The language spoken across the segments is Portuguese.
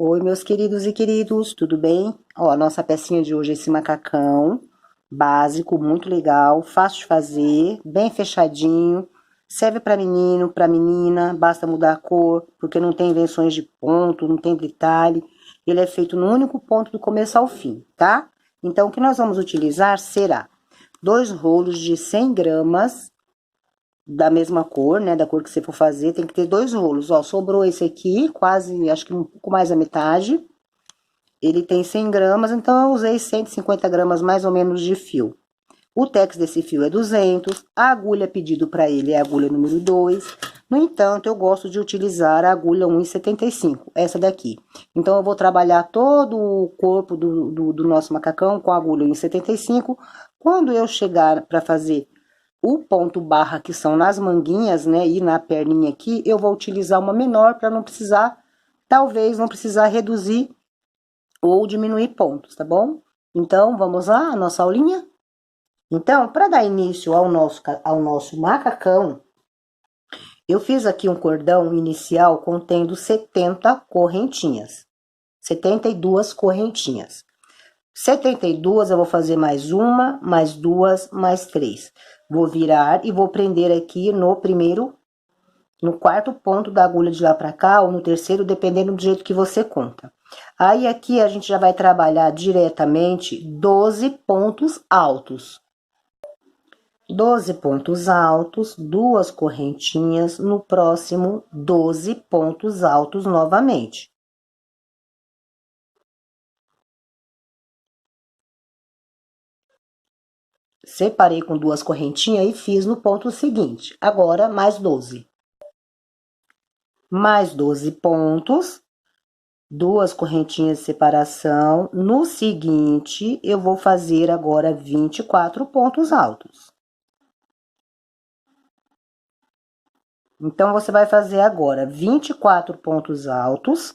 Oi, meus queridos e queridos, tudo bem? Ó, a nossa pecinha de hoje é esse macacão básico, muito legal, fácil de fazer, bem fechadinho, serve para menino, para menina, basta mudar a cor, porque não tem invenções de ponto, não tem detalhe, ele é feito no único ponto do começo ao fim, tá? Então, o que nós vamos utilizar será 2 rolos de 100 gramas da mesma cor, né, da cor que você for fazer, tem que ter 2 rolos, ó, sobrou esse aqui, quase, acho que um pouco mais da metade, ele tem 100 gramas, então eu usei 150 gramas mais ou menos de fio. O tex desse fio é 200, a agulha pedido para ele é a agulha número 2, no entanto, eu gosto de utilizar a agulha 1,75, essa daqui. Então, eu vou trabalhar todo o corpo do nosso macacão com a agulha 1,75, quando eu chegar para fazer o ponto barra, que são nas manguinhas, né, e na perninha aqui, eu vou utilizar uma menor para não precisar, talvez não precisar reduzir ou diminuir pontos, tá bom? Então, vamos lá, a nossa aulinha? Então, para dar início ao nosso macacão, eu fiz aqui um cordão inicial contendo 70 correntinhas. 72 correntinhas. 72 eu vou fazer mais uma, mais duas, mais três. Vou virar e vou prender aqui no quarto ponto da agulha de lá pra cá, ou no terceiro, dependendo do jeito que você conta. Aí, aqui, a gente já vai trabalhar diretamente 12 pontos altos. 12 pontos altos, 2 correntinhas, no próximo 12 pontos altos novamente. Separei com 2 correntinhas e fiz no ponto seguinte. Agora, mais 12. Mais 12 pontos, 2 correntinhas de separação. No seguinte, eu vou fazer agora 24 pontos altos. Então, você vai fazer agora 24 pontos altos.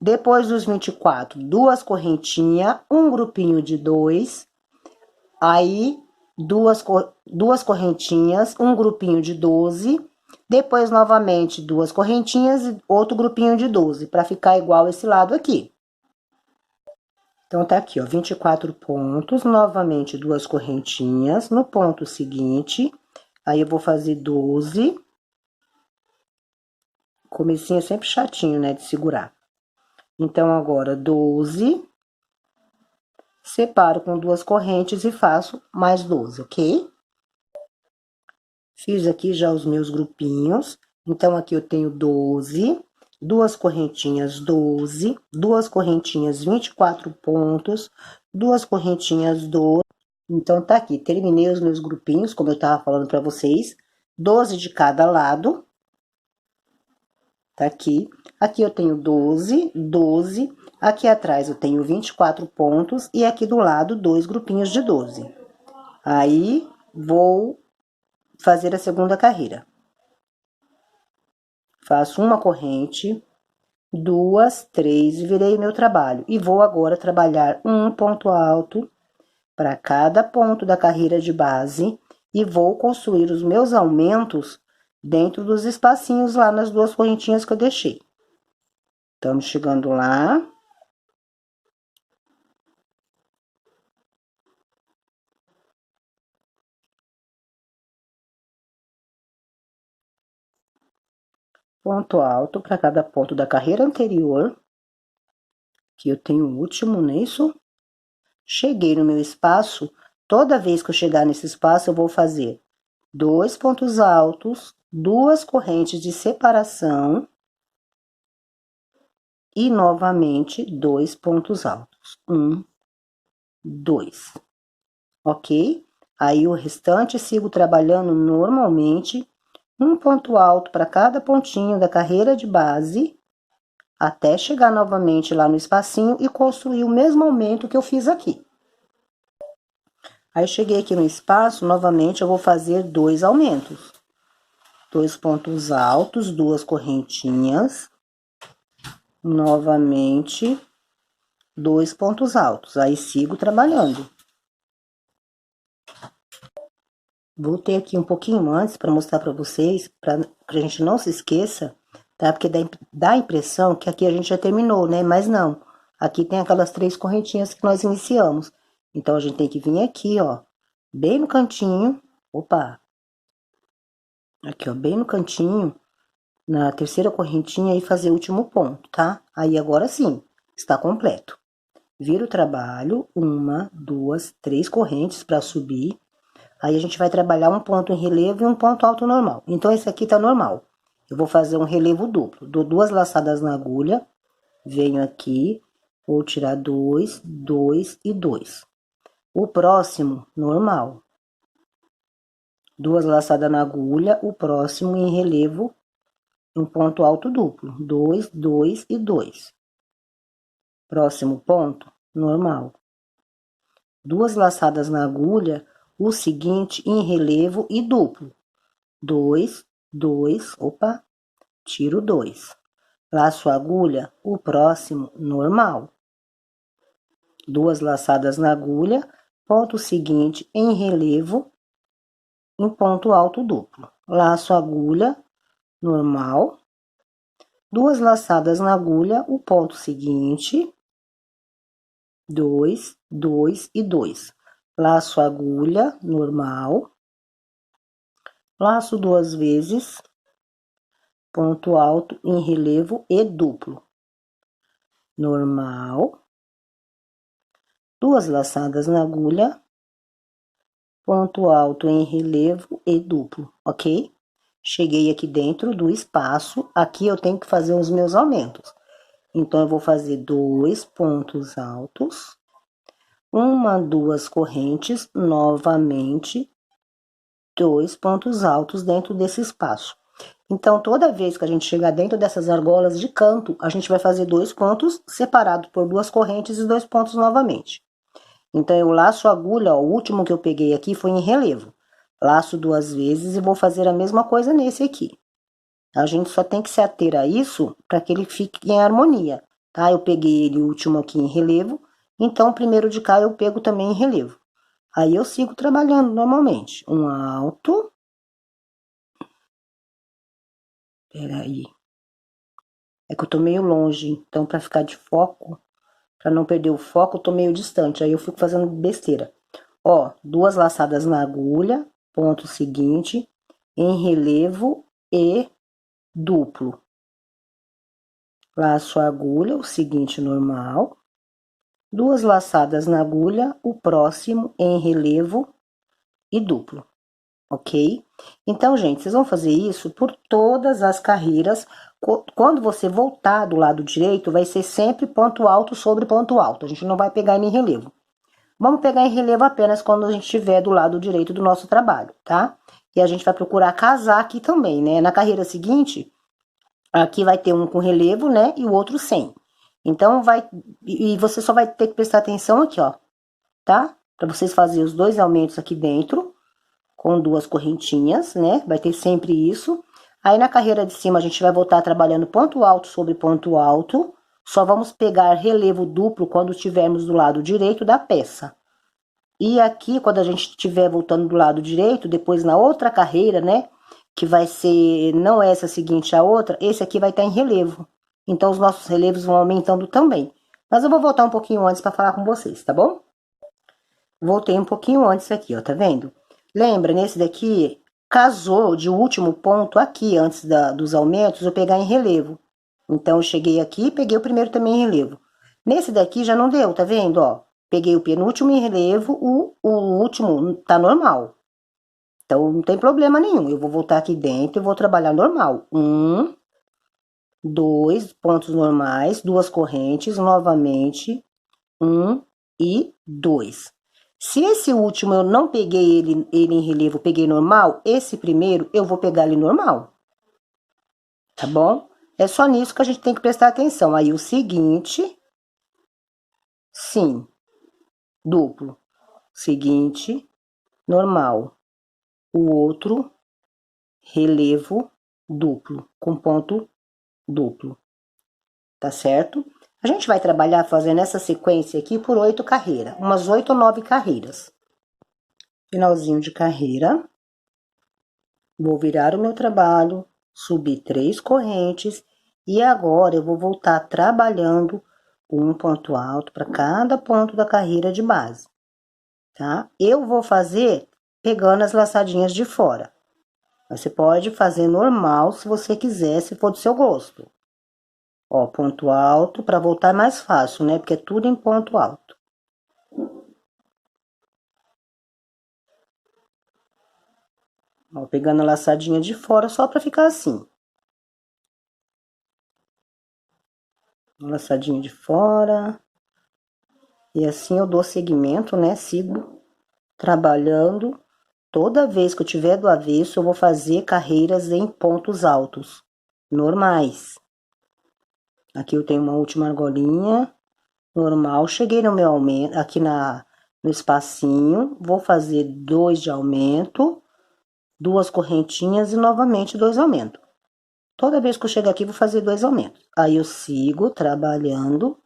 Depois dos 24, 2 correntinhas, um grupinho de 2. Aí, duas correntinhas, um grupinho de 12. Depois, novamente, 2 correntinhas e outro grupinho de 12, para ficar igual esse lado aqui. Então, tá aqui, ó, 24 pontos, novamente 2 correntinhas. No ponto seguinte, aí eu vou fazer 12. Comecinho é sempre chatinho, né, de segurar. Então, agora, 12. Separo com 2 correntes e faço mais 12, ok? Fiz aqui já os meus grupinhos. Então, aqui eu tenho 12, 2 correntinhas 12, 2 correntinhas 24 pontos, 2 correntinhas 12. Então, tá aqui, terminei os meus grupinhos, como eu tava falando pra vocês, 12 de cada lado. Tá aqui. Aqui eu tenho 12, 12. Aqui atrás eu tenho 24 pontos e aqui do lado 2 grupinhos de 12. Aí, vou fazer a segunda carreira. Faço uma corrente, 2, 3, virei meu trabalho. E vou agora trabalhar um ponto alto para cada ponto da carreira de base e vou construir os meus aumentos dentro dos espacinhos lá nas 2 correntinhas que eu deixei. Estamos chegando lá. Ponto alto para cada ponto da carreira anterior, que eu tenho o último, não é isso? Cheguei no meu espaço, toda vez que eu chegar nesse espaço, eu vou fazer 2 pontos altos, 2 correntes de separação e novamente 2 pontos altos. 1, 2. Ok? Aí o restante sigo trabalhando normalmente, um ponto alto para cada pontinho da carreira de base, até chegar novamente lá no espacinho e construir o mesmo aumento que eu fiz aqui. Aí, cheguei aqui no espaço, novamente, eu vou fazer 2 aumentos. 2 pontos altos, 2 correntinhas. Novamente, 2 pontos altos. Aí, sigo trabalhando. Voltei aqui um pouquinho antes para mostrar para vocês, para que a gente não se esqueça. tá? Porque dá a impressão que aqui a gente já terminou, né? Mas não. Aqui tem aquelas 3 correntinhas que nós iniciamos. Então, a gente tem que vir aqui, ó, bem no cantinho. Opa! Aqui, ó, bem no cantinho, na terceira correntinha e fazer o último ponto, tá? Aí, agora sim, está completo. Vira o trabalho, 1, 2, 3 correntes para subir. Aí, a gente vai trabalhar um ponto em relevo e um ponto alto normal. Então, esse aqui tá normal. Eu vou fazer um relevo duplo. Dou 2 laçadas na agulha, venho aqui, vou tirar 2, 2 e 2. O próximo, normal. 2 laçadas na agulha, o próximo em relevo, um ponto alto duplo. 2, 2 e 2. Próximo ponto, normal. 2 laçadas na agulha, o seguinte em relevo e duplo. 2, 2, opa, tiro 2. Laço a agulha, o próximo, normal. 2 laçadas na agulha, ponto seguinte em relevo, em ponto alto duplo. Laço a agulha, normal. 2 laçadas na agulha, o ponto seguinte, 2, 2 e 2. Laço a agulha, normal. Laço 2 vezes, ponto alto em relevo e duplo. Normal. 2 laçadas na agulha, ponto alto em relevo e duplo, ok? Cheguei aqui dentro do espaço, aqui eu tenho que fazer os meus aumentos. Então, eu vou fazer 2 pontos altos, 1, 2 correntes, novamente, 2 pontos altos dentro desse espaço. Então, toda vez que a gente chegar dentro dessas argolas de canto, a gente vai fazer 2 pontos separados por 2 correntes e 2 pontos novamente. Então, eu laço a agulha, ó, o último que eu peguei aqui foi em relevo. Laço 2 vezes e vou fazer a mesma coisa nesse aqui. A gente só tem que se ater a isso para que ele fique em harmonia, tá? Eu peguei ele o último aqui em relevo, então o primeiro de cá eu pego também em relevo. Aí eu sigo trabalhando normalmente. Um alto. Peraí. É que eu tô meio longe, então para ficar de foco, para não perder o foco, eu tô meio distante, aí eu fico fazendo besteira. Ó, 2 laçadas na agulha, ponto seguinte, em relevo e duplo. Laço a agulha, o seguinte normal. 2 laçadas na agulha, o próximo em relevo e duplo, ok? Então, gente, vocês vão fazer isso por todas as carreiras. Quando você voltar do lado direito, vai ser sempre ponto alto sobre ponto alto. A gente não vai pegar em relevo. Vamos pegar em relevo apenas quando a gente estiver do lado direito do nosso trabalho, tá? E a gente vai procurar casar aqui também, né? Na carreira seguinte, aqui vai ter um com relevo, né? E o outro sem. Então, e você só vai ter que prestar atenção aqui, ó, tá? Para vocês fazerem os 2 aumentos aqui dentro, com 2 correntinhas, né? Vai ter sempre isso. Aí, na carreira de cima, a gente vai voltar trabalhando ponto alto sobre ponto alto. Só vamos pegar relevo duplo quando estivermos do lado direito da peça. E aqui, quando a gente estiver voltando do lado direito, depois na outra carreira, né? Que vai ser, não essa seguinte, a outra, esse aqui vai estar em relevo. Então, os nossos relevos vão aumentando também. Mas eu vou voltar um pouquinho antes para falar com vocês, tá bom? Voltei um pouquinho antes aqui, ó, tá vendo? Lembra, nesse daqui, casou de último ponto aqui, antes dos aumentos, eu pegar em relevo. Então, eu cheguei aqui e peguei o primeiro também em relevo. Nesse daqui já não deu, tá vendo, ó? Peguei o penúltimo em relevo, o último tá normal. Então, não tem problema nenhum. Eu vou voltar aqui dentro e vou trabalhar normal. 1, 2 pontos normais, 2 correntes, novamente, 1 e 2. Se esse último eu não peguei ele em relevo, peguei normal, esse primeiro eu vou pegar ele normal. Tá bom? É só nisso que a gente tem que prestar atenção. Aí, o seguinte, sim, duplo. Seguinte, normal. O outro, relevo duplo, com ponto duplo. Tá certo? A gente vai trabalhar fazendo essa sequência aqui por 8 carreiras, umas 8 ou 9 carreiras. Finalzinho de carreira, vou virar o meu trabalho, subir 3 correntes E agora, eu vou voltar trabalhando um ponto alto para cada ponto da carreira de base, tá? Eu vou fazer pegando as laçadinhas de fora. Você pode fazer normal se você quiser, se for do seu gosto. Ó, ponto alto, para voltar é mais fácil, né? Porque é tudo em ponto alto. Ó, pegando a laçadinha de fora só para ficar assim. Laçadinha de fora. E assim eu dou seguimento, né? Sigo trabalhando. Toda vez que eu tiver do avesso, eu vou fazer carreiras em pontos altos, normais. Aqui eu tenho uma última argolinha, normal. Cheguei no meu aumento, aqui no espacinho, vou fazer 2 de aumento, 2 correntinhas e novamente 2 aumentos. Toda vez que eu chegar aqui, vou fazer 2 aumentos. Aí eu sigo trabalhando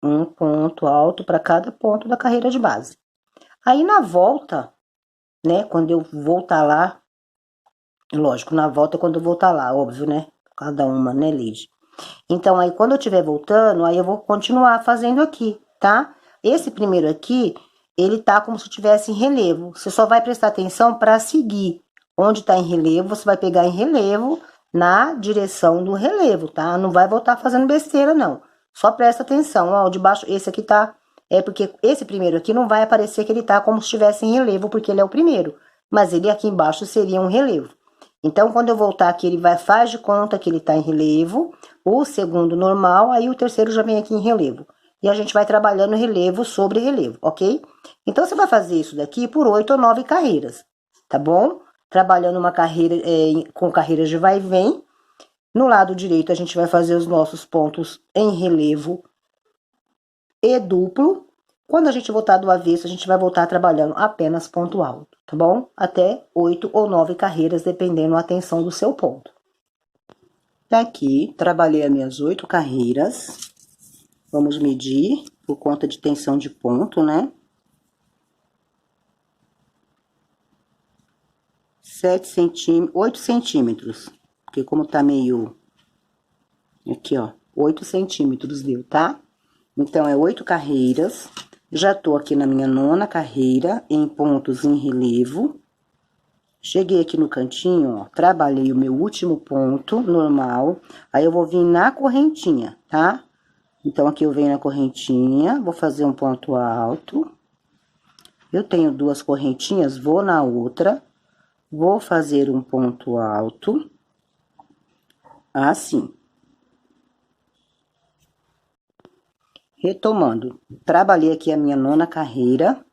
um ponto alto para cada ponto da carreira de base. Aí na volta, né, quando eu voltar lá, lógico, na volta é quando eu voltar lá, óbvio, né, cada uma, né, Lid? Então, aí quando eu estiver voltando, aí eu vou continuar fazendo aqui, tá? Esse primeiro aqui, ele tá como se tivesse em relevo. Você só vai prestar atenção para seguir. Onde tá em relevo, você vai pegar em relevo na direção do relevo, tá? Não vai voltar fazendo besteira, não. Só presta atenção, ó, de baixo, esse aqui tá... É porque esse primeiro aqui não vai aparecer que ele tá como se estivesse em relevo, porque ele é o primeiro. Mas ele aqui embaixo seria um relevo. Então, quando eu voltar aqui, ele faz de conta que ele tá em relevo, o segundo normal, aí o terceiro já vem aqui em relevo. E a gente vai trabalhando relevo sobre relevo, ok? Então, você vai fazer isso daqui por 8 ou 9 carreiras, tá bom? Trabalhando uma carreira com carreiras de vai e vem. No lado direito, a gente vai fazer os nossos pontos em relevo e duplo. Quando a gente voltar do avesso, a gente vai voltar trabalhando apenas ponto alto, tá bom? Até 8 ou 9 carreiras, dependendo da atenção do seu ponto. Aqui, trabalhei as minhas 8 carreiras. Vamos medir por conta de tensão de ponto, né? 8 centímetros. Porque como tá meio... Aqui, ó, 8 centímetros deu, tá? Então, é 8 carreiras. Já tô aqui na minha 9ª carreira, em pontos em relevo. Cheguei aqui no cantinho, ó, trabalhei o meu último ponto, normal. Aí, eu vou vir na correntinha, tá? Então, aqui eu venho na correntinha, vou fazer um ponto alto. Eu tenho 2 correntinhas, vou na outra. Vou fazer um ponto alto. Assim. Retomando, trabalhei aqui a minha 9ª carreira.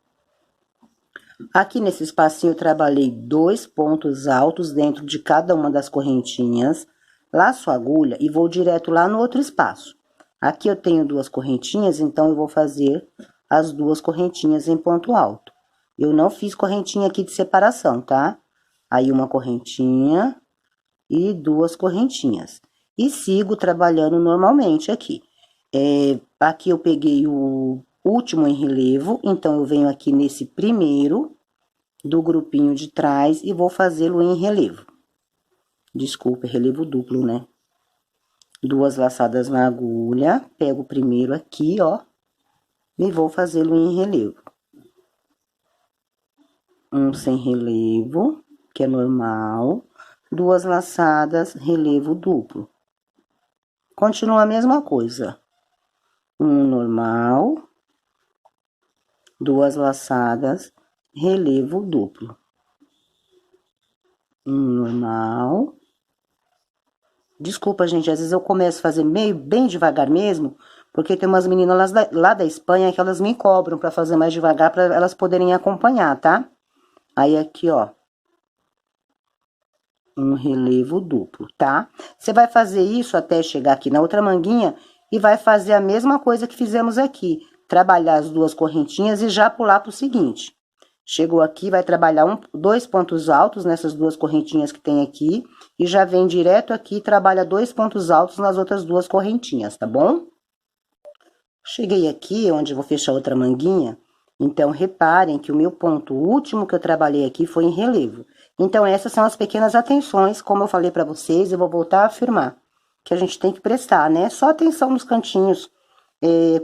Aqui nesse espacinho eu trabalhei 2 pontos altos dentro de cada uma das correntinhas. Laço a agulha e vou direto lá no outro espaço. Aqui eu tenho 2 correntinhas, então eu vou fazer as 2 correntinhas em ponto alto. Eu não fiz correntinha aqui de separação, tá? Aí uma correntinha e 2 correntinhas. E sigo trabalhando normalmente aqui. Aqui eu peguei o último em relevo, então eu venho aqui nesse primeiro do grupinho de trás e vou fazê-lo em relevo. Desculpa, relevo duplo, né? 2 laçadas na agulha, pego o primeiro aqui, ó, e vou fazê-lo em relevo. Um sem relevo, que é normal, 2 laçadas, relevo duplo. Continua a mesma coisa. Um normal, 2 laçadas, relevo duplo. Um normal. Desculpa, gente, às vezes eu começo a fazer bem devagar mesmo, porque tem umas meninas lá da Espanha que elas me cobram para fazer mais devagar, para elas poderem acompanhar, tá? Aí, aqui, ó, um relevo duplo, tá? Você vai fazer isso até chegar aqui na outra manguinha e vai fazer a mesma coisa que fizemos aqui. Trabalhar as 2 correntinhas e já pular pro seguinte. Chegou aqui, vai trabalhar 2 pontos altos nessas 2 correntinhas que tem aqui. E já vem direto aqui e trabalha 2 pontos altos nas outras 2 correntinhas, tá bom? Cheguei aqui, onde eu vou fechar outra manguinha. Então, reparem que o meu ponto último que eu trabalhei aqui foi em relevo. Então, essas são as pequenas atenções, como eu falei pra vocês, eu vou voltar a afirmar. que a gente tem que prestar, né? Só atenção nos cantinhos,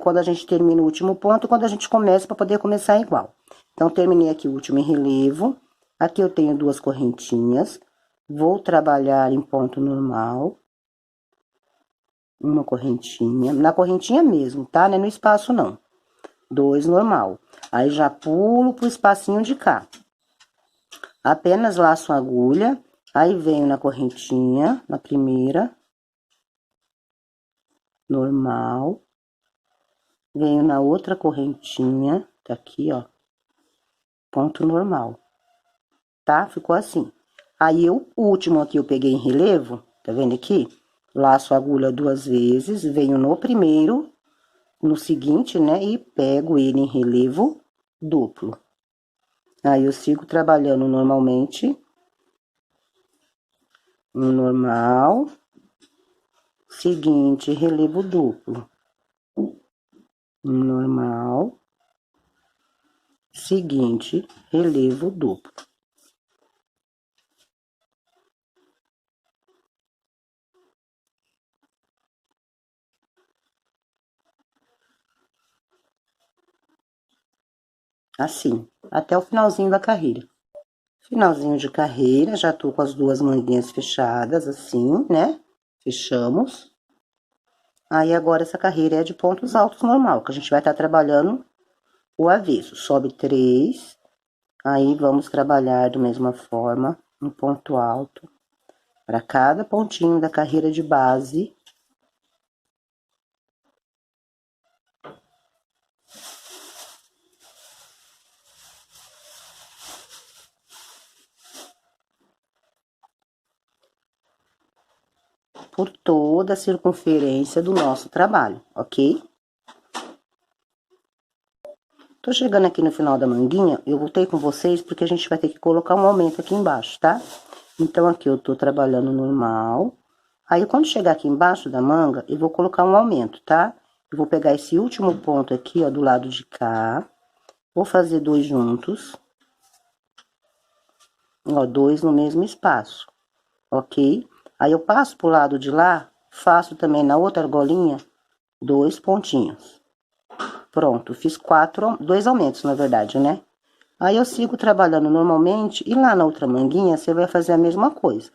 quando a gente termina o último ponto, quando a gente começa, para poder começar igual. Então, terminei aqui o último em relevo. Aqui eu tenho duas correntinhas. Vou trabalhar em ponto normal. Uma correntinha, na correntinha mesmo, tá? Não é no espaço, não. 2 normal. Aí, já pulo pro espacinho de cá. Apenas laço a agulha, aí venho na correntinha, na primeira. Normal. Venho na outra correntinha, tá aqui, ó. Ponto normal. Tá? Ficou assim. Aí, o último aqui eu peguei em relevo, tá vendo aqui? Laço a agulha 2 vezes, venho no primeiro, no seguinte, né? E pego ele em relevo duplo. Aí, eu sigo trabalhando normalmente. Um normal. Seguinte, relevo duplo. Um normal. Seguinte, relevo duplo. Assim, até o finalzinho da carreira. Finalzinho de carreira, já tô com as duas manguinhas fechadas, assim, né? Fechamos. Aí, agora, essa carreira é de pontos altos normal, que a gente vai estar trabalhando o avesso. Sobe 3, aí vamos trabalhar da mesma forma, um ponto alto para cada pontinho da carreira de base. Por toda a circunferência do nosso trabalho, ok? Tô chegando aqui no final da manguinha, eu voltei com vocês porque a gente vai ter que colocar um aumento aqui embaixo, tá? Então, aqui eu tô trabalhando normal. Aí, quando chegar aqui embaixo da manga, eu vou colocar um aumento, tá? Eu vou pegar esse último ponto aqui, ó, do lado de cá. Vou fazer 2 juntos. Ó, 2 no mesmo espaço, ok? Aí, eu passo pro lado de lá, faço também na outra argolinha 2 pontinhos. Pronto, fiz 2 aumentos, na verdade, né? Aí, eu sigo trabalhando normalmente, e lá na outra manguinha, você vai fazer a mesma coisa.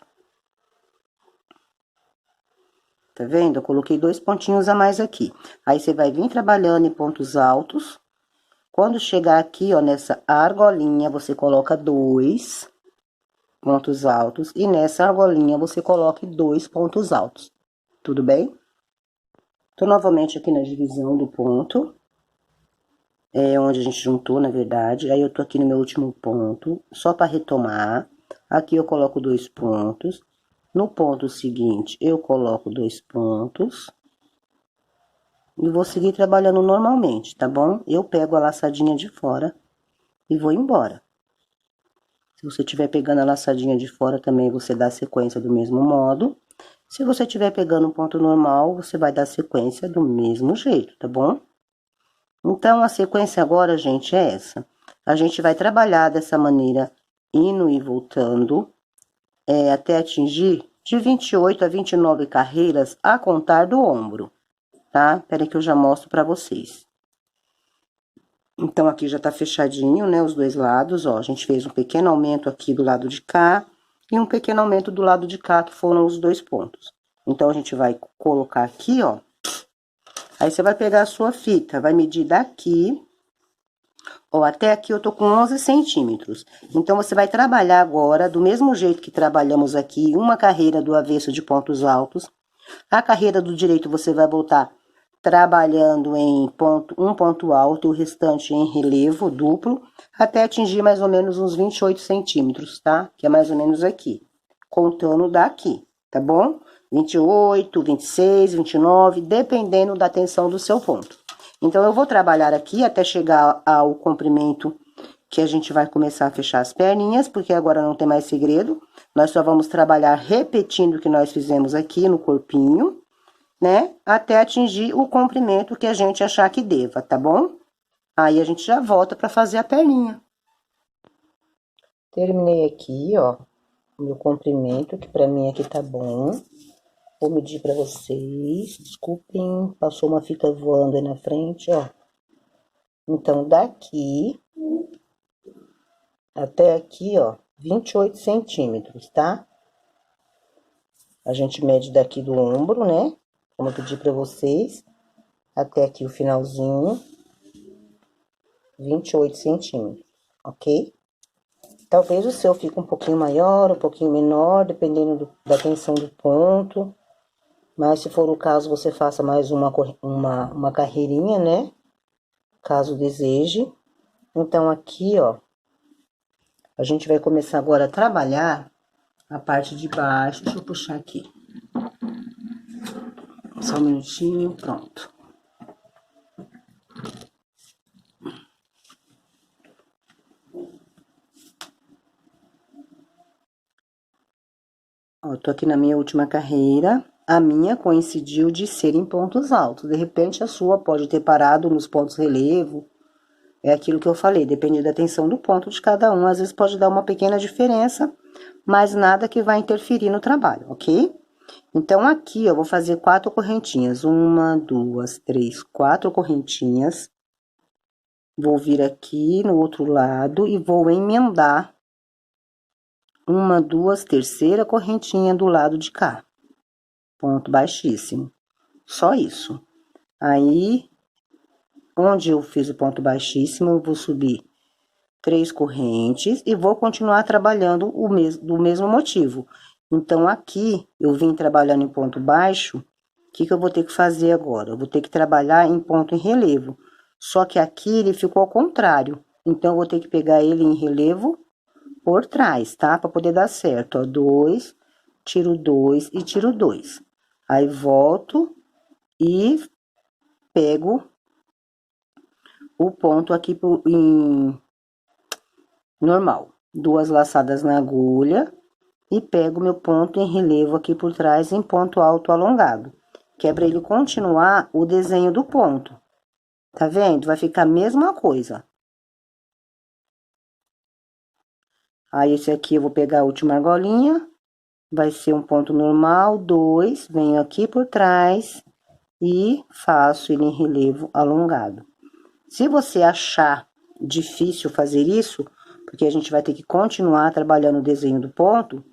Tá vendo? Eu coloquei 2 pontinhos a mais aqui. Aí, você vai vir trabalhando em pontos altos. Quando chegar aqui, ó, nessa argolinha, você coloca 2 pontos altos. E nessa argolinha, você coloque 2 pontos altos. Tudo bem? Tô novamente aqui na divisão do ponto. É onde a gente juntou, na verdade. Aí, eu tô aqui no meu último ponto, só para retomar. Aqui eu coloco 2 pontos. No ponto seguinte, eu coloco 2 pontos. E vou seguir trabalhando normalmente, tá bom? Eu pego a laçadinha de fora e vou embora. Se você estiver pegando a laçadinha de fora também, você dá sequência do mesmo modo. Se você estiver pegando um ponto normal, você vai dar sequência do mesmo jeito, tá bom? Então, a sequência agora, gente, é essa. A gente vai trabalhar dessa maneira, indo e voltando, até atingir de 28 a 29 carreiras a contar do ombro, tá? Peraí que eu já mostro pra vocês. Então, aqui já tá fechadinho, né, os dois lados, ó. A gente fez um pequeno aumento aqui do lado de cá e um pequeno aumento do lado de cá, que foram os 2 pontos. Então, a gente vai colocar aqui, ó. Aí, você vai pegar a sua fita, vai medir daqui, ó, até aqui eu tô com 11 centímetros. Então, você vai trabalhar agora, do mesmo jeito que trabalhamos aqui, uma carreira do avesso de pontos altos. A carreira do direito, você vai voltar trabalhando em um ponto alto e o restante em relevo duplo, até atingir mais ou menos uns 28 centímetros, tá? Que é mais ou menos aqui, contando daqui, tá bom? 28, 26, 29, dependendo da tensão do seu ponto. Então, eu vou trabalhar aqui até chegar ao comprimento que a gente vai começar a fechar as perninhas, porque agora não tem mais segredo. Nós só vamos trabalhar repetindo o que nós fizemos aqui no corpinho, né? Até atingir o comprimento que a gente achar que deva, tá bom? Aí, a gente já volta pra fazer a perninha. Terminei aqui, ó, o meu comprimento, que pra mim aqui tá bom. Vou medir pra vocês. Desculpem, passou uma fita voando aí na frente, ó. Então, daqui até aqui, ó, 28 centímetros, tá? A gente mede daqui do ombro, né? Como eu pedi pra vocês. Até aqui o finalzinho. 28 centímetros, ok? Talvez o seu fique um pouquinho maior, um pouquinho menor, dependendo da tensão do ponto. Mas se for o caso, você faça mais uma carreirinha, né? Caso deseje. Então, aqui, ó, a gente vai começar agora a trabalhar a parte de baixo. Deixa eu puxar aqui. Só um minutinho, pronto. Ó, tô aqui na minha última carreira. A minha coincidiu de ser em pontos altos. De repente, a sua pode ter parado nos pontos relevo. É aquilo que eu falei, depende da tensão do ponto de cada um. Às vezes pode dar uma pequena diferença, mas nada que vai interferir no trabalho, ok? Então, aqui eu vou fazer 4 correntinhas. 1, 2, 3, 4 correntinhas. Vou vir aqui no outro lado e vou emendar 1, 2, terceira correntinha do lado de cá. Ponto baixíssimo. Só isso. Aí, onde eu fiz o ponto baixíssimo, eu vou subir 3 correntes e vou continuar trabalhando do mesmo motivo. Então, aqui, eu vim trabalhando em ponto baixo, o que eu vou ter que fazer agora? Eu vou ter que trabalhar em ponto em relevo. Só que aqui, ele ficou ao contrário. Então, eu vou ter que pegar ele em relevo por trás, tá? Pra poder dar certo, ó. 2, tiro 2 e tiro 2. Aí, volto e pego o ponto aqui em normal. 2 laçadas na agulha e pego meu ponto em relevo aqui por trás em ponto alto alongado, que é para ele continuar o desenho do ponto. Tá vendo? Vai ficar a mesma coisa. Aí, esse aqui eu vou pegar a última argolinha, vai ser um ponto normal, 2, venho aqui por trás e faço ele em relevo alongado. Se você achar difícil fazer isso, porque a gente vai ter que continuar trabalhando o desenho do ponto,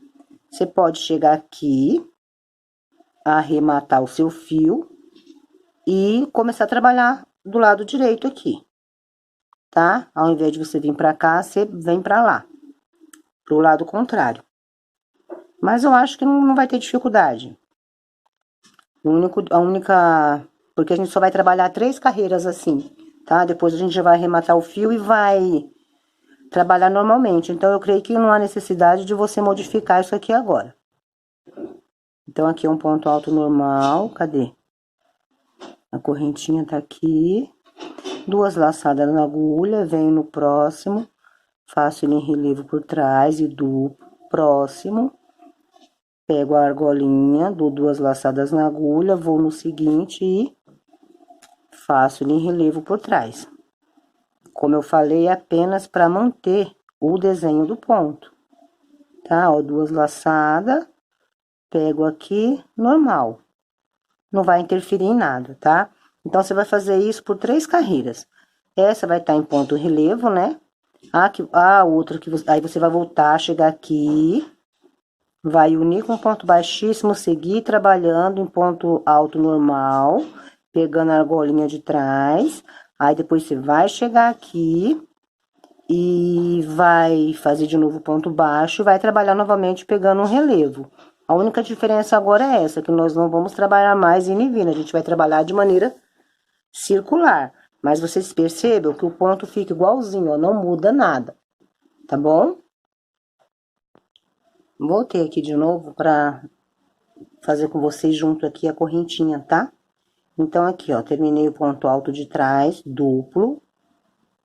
você pode chegar aqui, arrematar o seu fio e começar a trabalhar do lado direito aqui, tá? Ao invés de você vir pra cá, você vem pra lá, pro lado contrário. Mas eu acho que não vai ter dificuldade. Porque a gente só vai trabalhar 3 carreiras assim, tá? Depois a gente já vai arrematar o fio e vai trabalhar normalmente. Então, eu creio que não há necessidade de você modificar isso aqui agora. Então, aqui é um ponto alto normal, cadê? A correntinha tá aqui. 2 laçadas na agulha, venho no próximo, faço ele em relevo por trás e duplo, próximo. Pego a argolinha, dou 2 laçadas na agulha, vou no seguinte e faço ele em relevo por trás. Como eu falei, é apenas para manter o desenho do ponto, tá? Ó, 2 laçadas, pego aqui, normal. Não vai interferir em nada, tá? Então, você vai fazer isso por 3 carreiras. Essa vai estar em ponto relevo, né? A outra que você, aí você vai voltar, chegar aqui, vai unir com ponto baixíssimo, seguir trabalhando em ponto alto normal, pegando a argolinha de trás. Aí, depois você vai chegar aqui e vai fazer de novo ponto baixo e vai trabalhar novamente pegando um relevo. A única diferença agora é essa, que nós não vamos trabalhar mais em nivina, a gente vai trabalhar de maneira circular. Mas vocês percebam que o ponto fica igualzinho, ó, não muda nada, tá bom? Voltei aqui de novo pra fazer com vocês junto aqui a correntinha, tá? Então, aqui, ó, terminei o ponto alto de trás, duplo,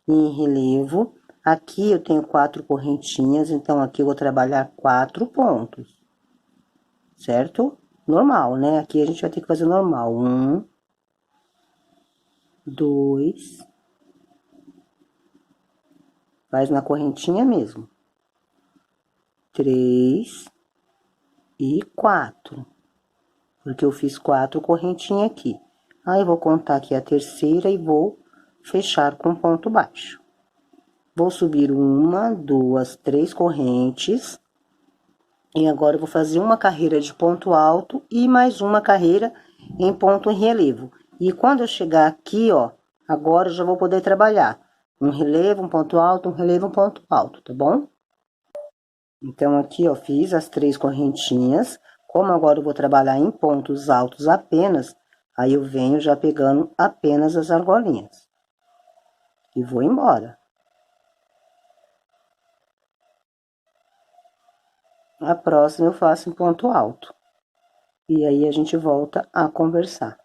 em relevo. Aqui eu tenho 4 correntinhas, então aqui eu vou trabalhar 4 pontos, certo? Normal, né? Aqui a gente vai ter que fazer normal. 1, 2, faz na correntinha mesmo. 3 e 4. porque eu fiz 4 correntinhas aqui. Aí, eu vou contar aqui a terceira e vou fechar com ponto baixo. Vou subir 1, 2, 3 correntes. E agora, eu vou fazer uma carreira de ponto alto e mais uma carreira em ponto em relevo. E quando eu chegar aqui, ó, agora eu já vou poder trabalhar um relevo, um ponto alto, um relevo, um ponto alto, tá bom? Então, aqui, ó, fiz as 3 correntinhas. Como agora eu vou trabalhar em pontos altos apenas, aí eu venho já pegando apenas as argolinhas. E vou embora. A próxima eu faço em ponto alto. E aí, a gente volta a conversar.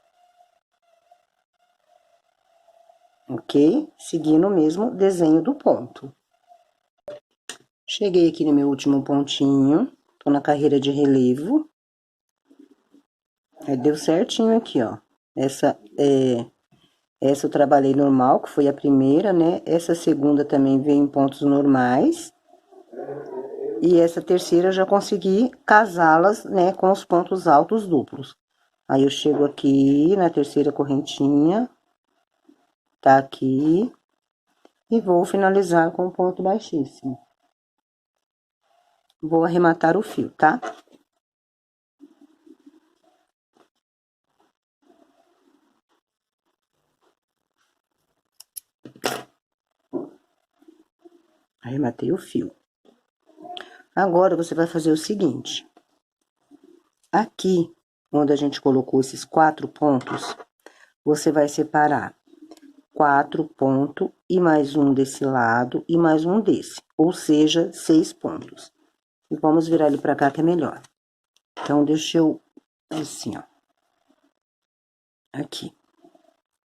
Ok? Seguindo o mesmo desenho do ponto. Cheguei aqui no meu último pontinho, tô na carreira de relevo. Aí, deu certinho aqui, ó. Essa eu trabalhei normal, que foi a primeira, né? Essa segunda também veio em pontos normais. E essa terceira eu já consegui casá-las, né, com os pontos altos duplos. Aí, eu chego aqui na terceira correntinha, tá aqui, e vou finalizar com o ponto baixíssimo. Vou arrematar o fio, tá? Arrematei o fio. Agora, você vai fazer o seguinte. Aqui, onde a gente colocou esses 4 pontos, você vai separar 4 pontos e mais um desse lado e mais um desse, ou seja, 6 pontos. E vamos virar ele pra cá que é melhor. Então, deixa eu, assim, ó. Aqui.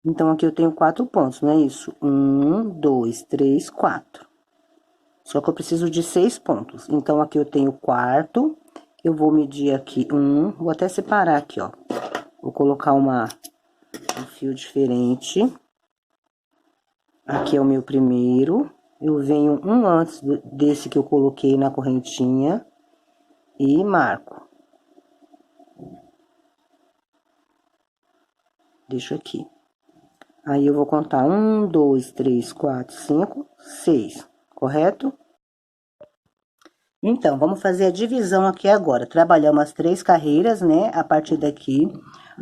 Então, aqui eu tenho 4 pontos, não é isso? 1, 2, 3, 4. Só que eu preciso de 6 pontos. Então, aqui eu tenho o quarto, eu vou medir aqui vou até separar aqui, ó. Vou colocar um fio diferente. Aqui é o meu primeiro. Eu venho um antes desse que eu coloquei na correntinha e marco. Deixo aqui. Aí, eu vou contar 1, 2, 3, 4, 5, 6, correto? Então, vamos fazer a divisão aqui agora. Trabalhamos as 3 carreiras, né, a partir daqui.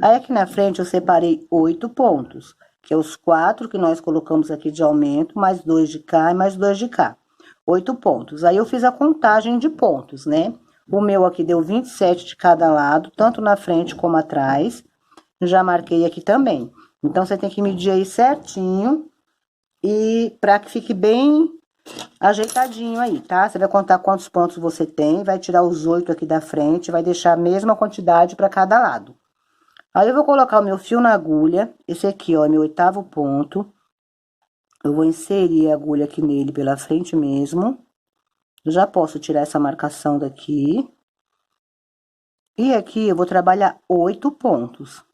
Aí, aqui na frente, eu separei 8 pontos, que é os 4 que nós colocamos aqui de aumento, mais 2 de cá e mais 2 de cá. 8 pontos. Aí, eu fiz a contagem de pontos, né? O meu aqui deu 27 de cada lado, tanto na frente como atrás. Já marquei aqui também. Então, você tem que medir aí certinho e para que fique bem ajeitadinho aí, tá? Você vai contar quantos pontos você tem, vai tirar os 8 aqui da frente, vai deixar a mesma quantidade para cada lado. Aí, eu vou colocar o meu fio na agulha, esse aqui, ó, é meu 8º ponto. Eu vou inserir a agulha aqui nele pela frente mesmo. Eu já posso tirar essa marcação daqui. E aqui, eu vou trabalhar 8 pontos.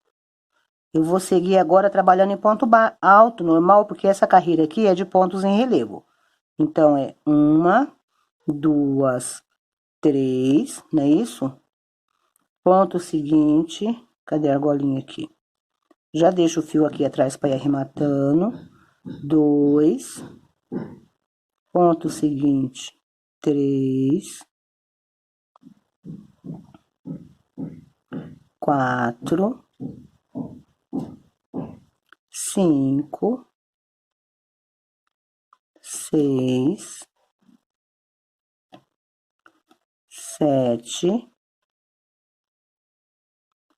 Eu vou seguir agora trabalhando em ponto alto, normal, porque essa carreira aqui é de pontos em relevo. Então, é 1, 2, 3, não é isso? Ponto seguinte, cadê a argolinha aqui? Já deixo o fio aqui atrás para ir arrematando. 2, ponto seguinte, 3, 4, 5, 6, 7,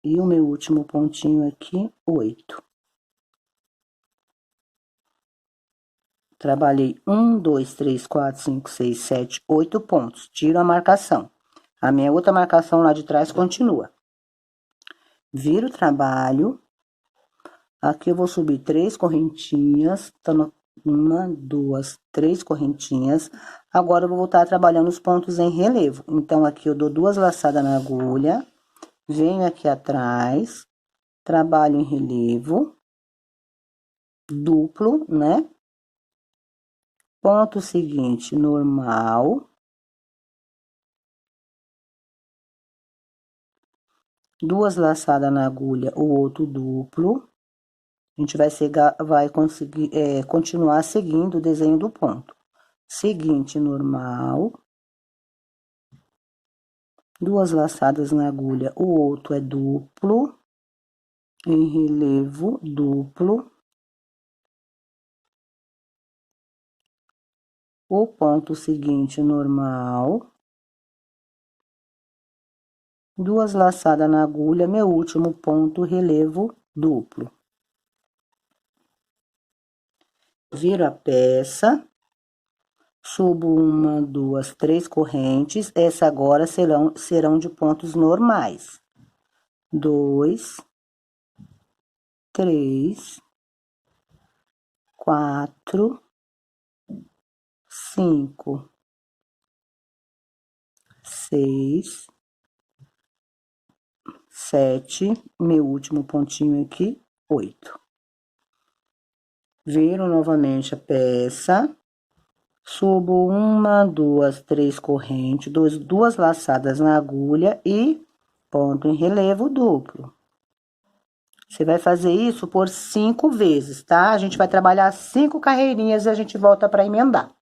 e o meu último pontinho aqui, 8. Trabalhei 1, 2, 3, 4, 5, 6, 7, 8 pontos. Tiro a marcação. A minha outra marcação lá de trás continua. Viro o trabalho. Aqui eu vou subir 3 correntinhas. Então, 1, 2, 3 correntinhas. Agora, eu vou voltar trabalhando os pontos em relevo. Então, aqui eu dou 2 laçadas na agulha. Venho aqui atrás. Trabalho em relevo. Duplo, né? Ponto seguinte, normal. 2 laçadas na agulha, o outro duplo. A gente vai conseguir, continuar seguindo o desenho do ponto. Seguinte, normal. 2 laçadas na agulha, o outro é duplo. Em relevo, duplo. O ponto seguinte, normal. 2 laçadas na agulha, meu último ponto, relevo duplo. Viro a peça, subo 1, 2, 3 correntes, essa agora serão de pontos normais. 2, 3, 4, 5, 6, 7, meu último pontinho aqui, 8. Viro novamente a peça, subo 1, 2, 3 correntes, 2 laçadas na agulha e ponto em relevo duplo. Você vai fazer isso por 5 vezes, tá? A gente vai trabalhar 5 carreirinhas e a gente volta para emendar.